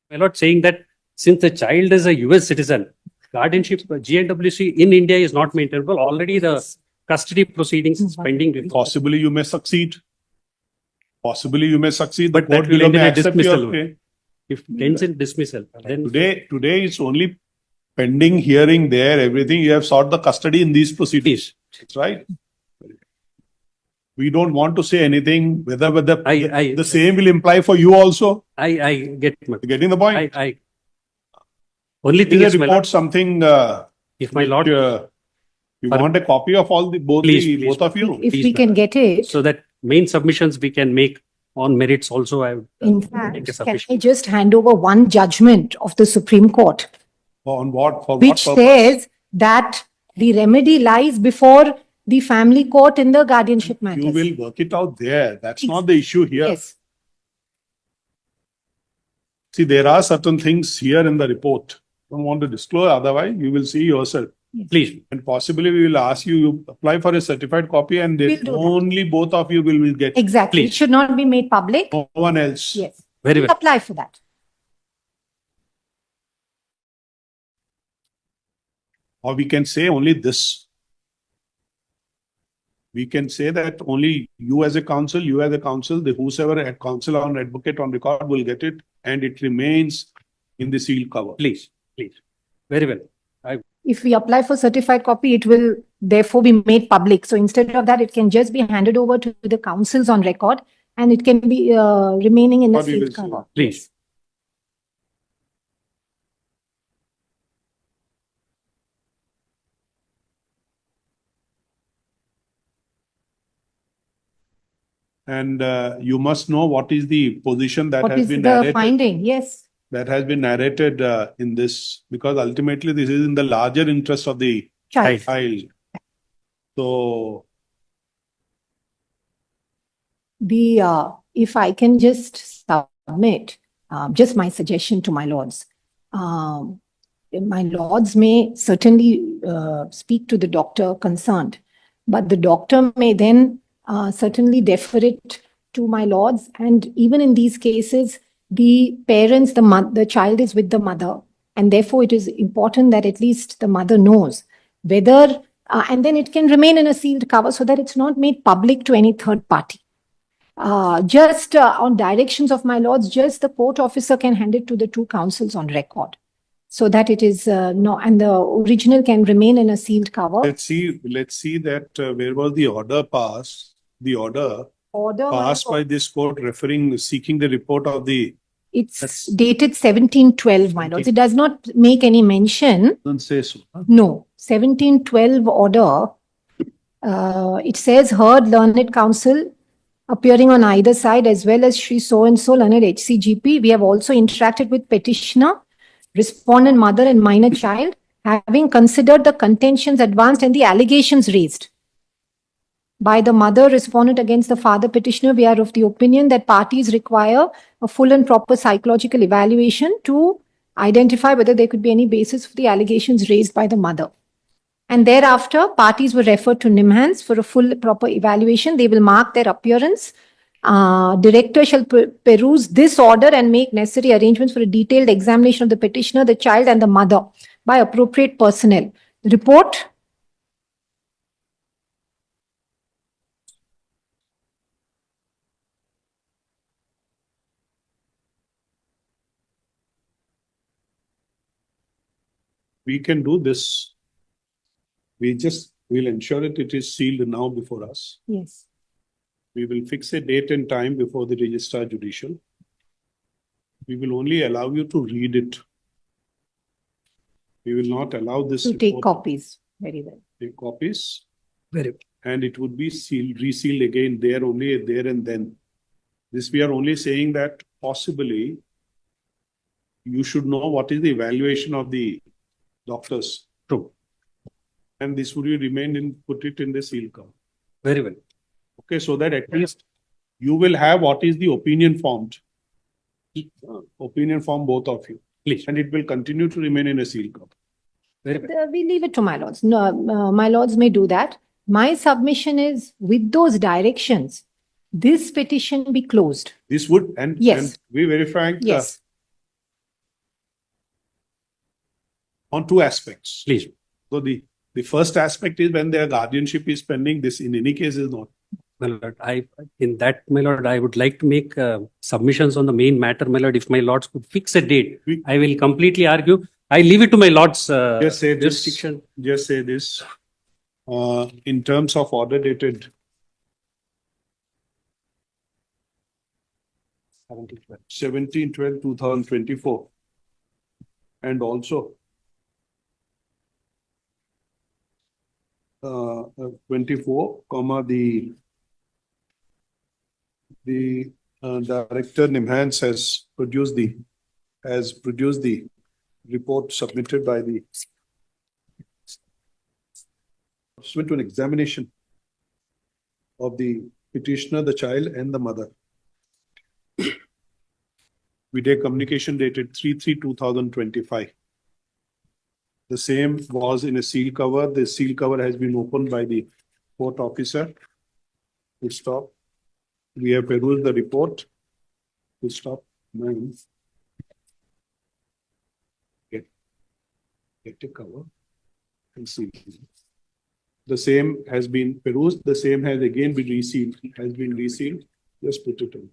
My lord, saying that since the child is a US citizen, guardianship, GNWC in India is not maintainable. Already the custody proceedings is pending. Possibly you may succeed. Possibly you may succeed. But The court that will below end in may a accept dismissal. your play. If it ends in dismissal, then Today is only pending hearing there, everything. You have sought the custody in these proceedings. That's right. We don't want to say anything, whether the same will imply for you also. I get Getting the point? I only thing Is is, a my report lord, something if my lord, you want a copy of all the both of you? If Please, we can madam. get it, so that main submissions we can make on merits also, I would in take a fact, can submission. I just hand over one judgment of the Supreme Court, On what? For which what purpose? says that the remedy lies before the family court in the guardianship matters. You will work it out there. That's not the issue here. Yes. See, there are certain things here in the report. Don't want to disclose, otherwise you will see yourself. Please, And possibly we will ask you, you apply for a certified copy and We'll do that. only both of you will get Exactly. It Please. should not be made public. no one else. Yes. very We'll well. apply for that. Or we can say only this. We can say that only you as a counsel, the whosoever a counsel or advocate on record will get it, and it remains in the sealed cover. Please. Very well. If we apply for certified copy, it will therefore be made public. So instead of that, it can just be handed over to the councils on record, and it can be remaining in a What we will sealed cover. Please. And you must know what is the position that What has is been the narrated. finding? Yes. That has been narrated in this, because ultimately this is in the larger interest of the Child. child. So If I can just submit, just my suggestion to my lords. My lords may certainly speak to the doctor concerned, but the doctor may then certainly defer it to my lords. And even in these cases, the parents, the child is with the mother, and therefore it is important that at least the mother knows whether, and then it can remain in a sealed cover so that it's not made public to any third party. Just on directions of my lords, just the court officer can hand it to the two counsels on record, so that it is no, and the original can remain in a sealed cover. let's see that where was the order passed? The order passed by this court seeking the report of the. It's dated 1712, my lords. It does not make any mention. Doesn't say so. Huh? No, 1712 order. It says heard learned counsel appearing on either side, as well as Shri so and so learned HCGP. We have also interacted with petitioner, respondent mother and minor child, having considered the contentions advanced and the allegations raised by the mother respondent against the father petitioner. We are of the opinion that parties require a full and proper psychological evaluation to identify whether there could be any basis for the allegations raised by the mother. And thereafter, parties were referred to NIMHANS for a full proper evaluation. They will mark their appearance. Director shall peruse this order and make necessary arrangements for a detailed examination of the petitioner, the child and the mother by appropriate personnel. The report. We can do this. We'll ensure it is sealed now before us. Yes. We will fix a date and time before the Registrar Judicial. We will only allow you to read it. We will not allow this To take report. copies. Very well. Take copies. Very well. And it would be sealed, resealed again there and then. This we are only saying that possibly you should know what is the evaluation of the doctors. True. And this would put it in the seal cover. Very well. Okay, so that at least you will have what is the opinion formed. Opinion form both of you. Please. And it will continue to remain in a seal cover. Very well. We leave it to my lords. No, my lords may do that. My submission is with those directions, this petition be closed. This would, and Yes. be very frank, Yes. on two aspects. Please. So the first aspect is when their guardianship is pending, this in any case is not. My lord, in that, my lord, I would like to make submissions on the main matter, my lord. If my lords could fix a date, I will completely argue. I leave it to my lord's Just say this, jurisdiction. just say this. In terms of order dated 17/12/2024 and also 24, the director NIMHANS has produced the report submitted by the pursuant to an examination of the petitioner, the child, and the mother. We take communication dated 3/3/2025. The same was in a seal cover. The seal cover has been opened by the court officer. Full stop. We have perused the report. Full stop. Get a cover and seal. The same has been perused. The same has again been resealed. Has been resealed. Just put it in.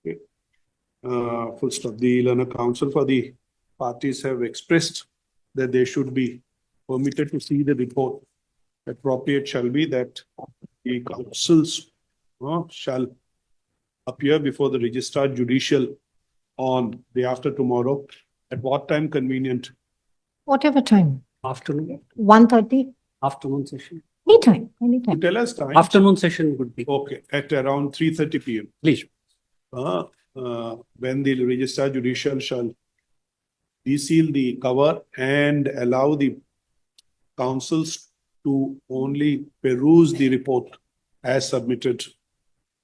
Okay. Full stop. The learner counsel for the parties have expressed that they should be permitted to see the report. Appropriate shall be that the counsels shall appear before the registrar judicial on day after tomorrow. At what time convenient? Whatever time, Afternoon, 1:30, afternoon session. anytime, anytime. Tell us time. Afternoon session would be. Okay, at around 3:30 p.m. Please. When the registrar judicial shall reseal the cover and allow the counsels to only peruse the report as submitted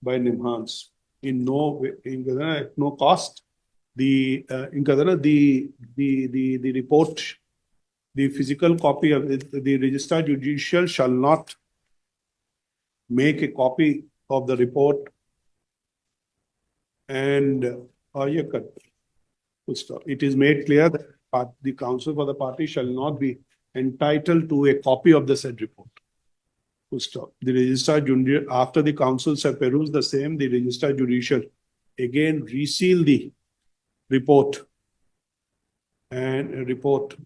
by NIMHANS in no way, at no cost. The report, the physical copy of the registrar judicial shall not make a copy of the report and it is made clear that the counsel for the party shall not be entitled to a copy of the said report. Full stop. The registrar judicial, after the counsels have perused the same, the registrar judicial again reseal the report and report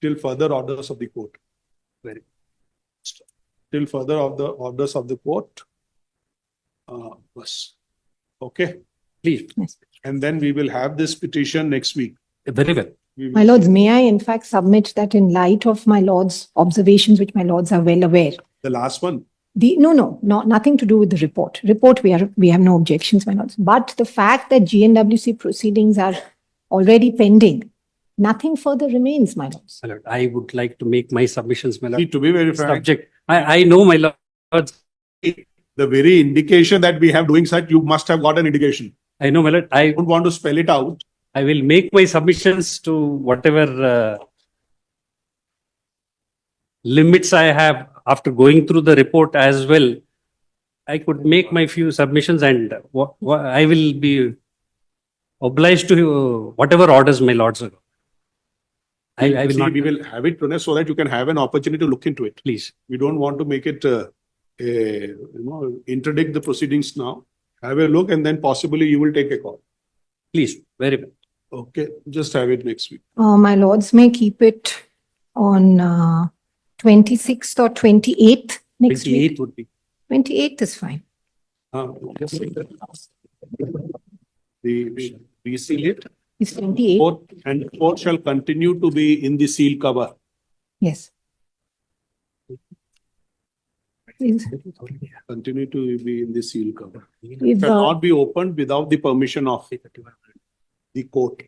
till further orders of the court. Till further of the orders of the court. Okay. Please. Yes. And then we will have this petition next week. Very well. My lords, may I in fact submit that in light of my lords' observations, which my lords are well aware. The last one. Nothing to do with the report. Report, we have no objections, my lords. But the fact that GNWC proceedings are already pending, nothing further remains, my lords. My lord, I would like to make my submissions, my lord. See, to be very frank, Subject. I know, my lords. the very indication that we have doing such, you must have got an indication. I know, my lord. I don't want to spell it out. I will make my submissions to whatever limits I have after going through the report as well. I could make my few submissions and I will be obliged to whatever orders my lords are. I will See, not. we will have it, Pranay, so that you can have an opportunity to look into it. Please. We don't want to make it, interdict the proceedings now. Have a look and then possibly you will take a call. Please. Very well. Okay, just have it next week. My lords may keep it on 26th or 28th next week. 28th would be. 28th is fine. Just like that. The reseal it. It's 28th. And court shall continue to be in the seal cover. Yes. Please. Continue to be in the seal cover. If, Cannot be opened without the permission of the court.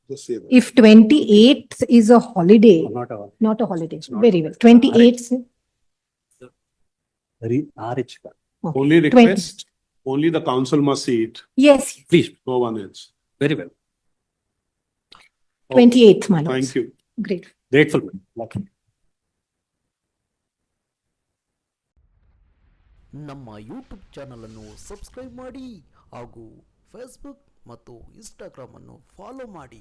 Just say that. if 28th is a holiday, Not all. not a holiday, not very well. 28th, RH. Only request, only the council must see it, yes, Please. no one else. Very well. 28th, my lords. Thank you. Great. Grateful. Lucky. ನಮ್ಮ YouTube ಚಾನಲನ್ನು subscribe ಮಾಡಿ ಹಾಗೂ Facebook ಮತ್ತು ಇನ್ಸ್ಟಾಗ್ರಾಮನ್ನು follow ಮಾಡಿ.